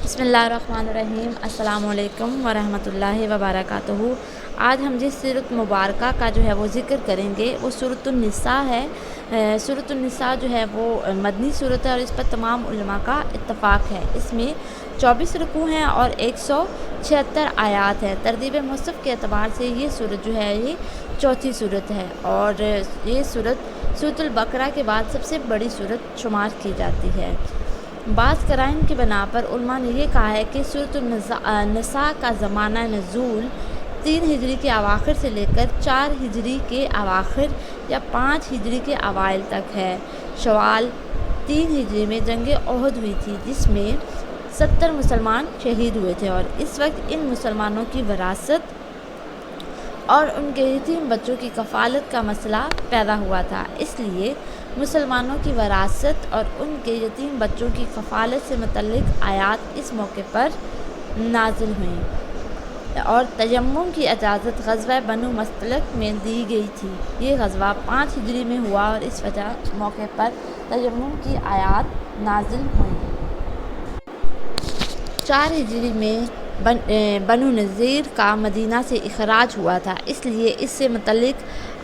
बिस्मिल्लाहिर्रहमानिर्रहीम। अस्सलाम वालेकुम वरहमतुल्लाहि वबरकातुहू। आज हम जिस सूरत मुबारका का जो है वो ज़िक्र करेंगे वो सूरतुन निसा है। सूरतुन निसा जो है वो मदनी सूरत है और इस पर तमाम उलमा का इत्तफ़ाक़ है। इसमें 24 रुकू हैं और 176 आयात हैं। तरतीब मुसहफ़ के एतबार से ये सूरत जो है ये चौथी सूरत है और ये सूरत सूरतुल बकरा के बाद सबसे बड़ी सूरत शुमार की जाती है। बाज़ कराइन की बना पर उलमा ने यह कहा है कि सूरतुन निसा का ज़माना नज़ूल 3 हिजरी के अवाखिर से लेकर 4 हिजरी के अवाखिर या 5 हिजरी के अवाइल तक है। शवाल 3 हिजरी में जंग ओहद हुई थी जिसमें 70 मुसलमान शहीद हुए थे और इस वक्त इन मुसलमानों की विरासत और उनके यतीम बच्चों की कफ़ालत का मसला पैदा हुआ था। इसलिए मुसलमानों की विरासत और उनके यतीम बच्चों की कफ़ालत से मुतल्लिक़ आयात इस मौके पर नाज़िल हुई और तयम्मुम की इजाज़त ग़ज़वा बनु मुस्तलिक़ में दी गई थी। ये ग़ज़वा 5 हिजरी में हुआ और इस मौके पर तयम्मुम की आयात नाज़िल हुई। 4 हिजरी में बनु नज़ीर का मदीना से इख़राज हुआ था, इसलिए इससे मुतल्लिक़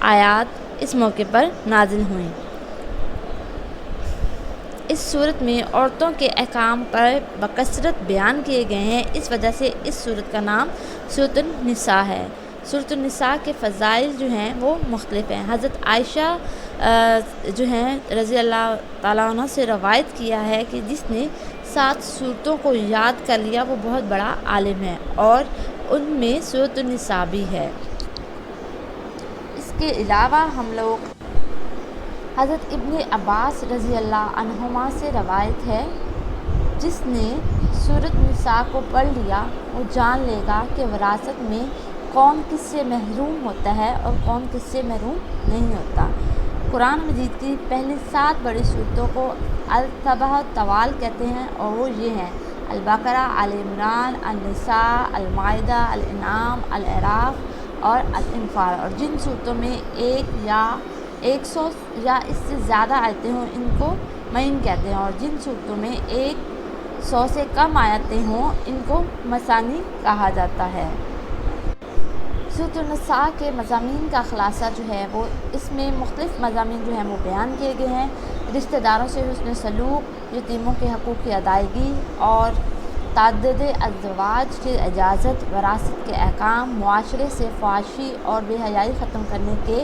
आयात इस मौके पर नाज़िल हुई। इस सूरत में औरतों के अहकाम पर बकसरत बयान किए गए हैं, इस वजह से इस सूरत का नाम सूरतुन निसा है। सूरतुन निसा के फ़ज़ाइल जो हैं वो मुख्तलिफ़ हैं। हज़रत आयशा जो हैं रज़ी अल्लाह ताला अन्हा से रवायत किया है कि जिसने 7 सूरतों को याद कर लिया वो बहुत बड़ा आलिम है और उनमें सूरतुन निसा भी है। इसके अलावा हम लोग हज़रत इब्ने अब्बास रज़ी अल्लाह अन्हुमा से रवायत है, जिसने सूरत निसा को पढ़ लिया वो जान लेगा कि विरासत में कौन किससे महरूम होता है और कौन किससे महरूम नहीं होता। कुरान मजीद की पहली 7 बड़ी सूरतों को अल-सबअ तवाल कहते हैं और वो ये हैं अल-बकरा, आल-इमरान, अन-निसा, अल-माइदा, अल-इनाम, अल-अराफ और अल-इन्फाल। और जिन सूरतों में 1 या 100 या इससे ज़्यादा आयतें हों इनको मईन कहते हैं और जिन सूरतों में 100 से कम आयतें हों इनको मसानी कहा जाता है। सूरतुन निसा के मज़ामीन का ख़ुलासा जो है वो इसमें मुख्तलिफ़ मज़ामीन जो हैं वो बयान किए गए हैं। रिश्तेदारों से हुस्न सलूक, यतीमों के हक़ूक़ की अदायगी और ताद्दुद अज़वाज की इजाज़त, विरासत के अहकाम, मुआशरे से फ़हाशी और बेहयाई ख़त्म करने के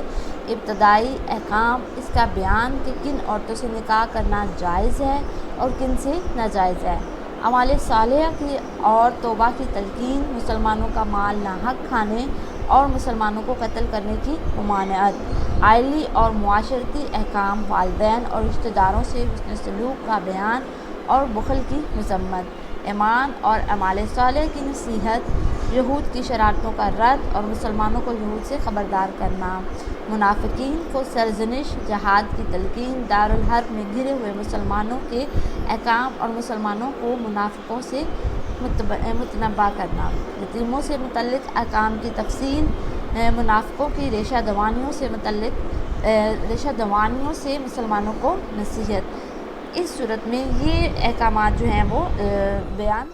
इब्तदाई अहकाम, इसका बयान कि किन औरतों से निकाह करना जायज़ है और किन से नाजायज़ है, अमाल सालिहा की और तौबा की तलकीन, मुसलमानों का माल नाहक खाने और मुसलमानों को कत्ल करने की ममानियत, आइली और मुआशरती अहकाम, वालिदैन और रिश्तेदारों से हुस्न सलूक का बयान और बुख़ल की मज़म्मत, ईमान और अमाल सालिहा की नसीहत, यहूद की शरारतों का रद्द और मुसलमानों को यहूद से ख़बरदार करना, मुनाफ़िकीन को सरज़निश, जहाद की तलकीन, दारुल हर्ब में घिरे हुए मुसलमानों के अहकाम और मुसलमानों को मुनाफ़िकों से मुतनब्बा करना, यतीमों से मुतल्लिक़ अहकाम की तफ़सील, मुनाफ़िकों की रेशा दवानियों से मुसलमानों को नसीहत। इस सूरत में ये अहकामात जो हैं वो बयान